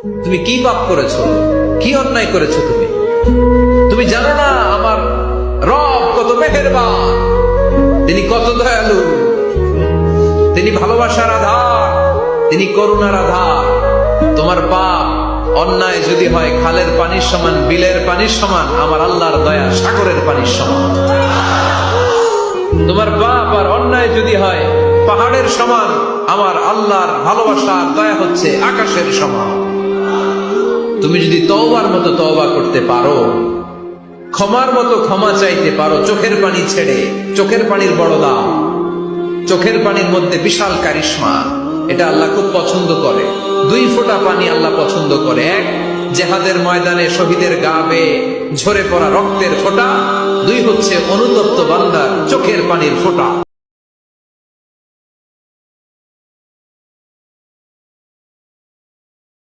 তুমি কি পাপ করেছো, কি অন্যায় করেছো? তুমি জানো না আমার রব কত মেহেরবান, তিনি কত দয়ালু, তিনি ভালোবাসার আধার, তিনি করুণার আধার। তোমার পাপ অন্যায় যদি হয় খালের পানির সমান, বিলের পানির সমান, আমার আল্লাহর দয়া সাগরের পানির সমান। তোমার পাপ আর অন্যায় যদি হয় পাহাড়ের সমান, আমার আল্লাহর ভালোবাসা আর দয়া হচ্ছে আকাশের সমান। তুমি যদি তওবার মতো তওবা করতে পারো, ক্ষমার মতো ক্ষমা চাইতে পারো, চোখের পানি ছেড়ে, চোখের পানির বড় দাম, চোখের পানির মধ্যে বিশাল কারিশমা, এটা আল্লাহ খুব পছন্দ করে। 2 ফোঁটা পানি আল্লাহ পছন্দ করে। এক, জেহাদের ময়দানে শহীদের গা বেয়ে ঝরে পড়া রক্তের ফোঁটা। 2 হচ্ছে অনুতপ্ত বান্দার চোখের পানির ফোঁটা।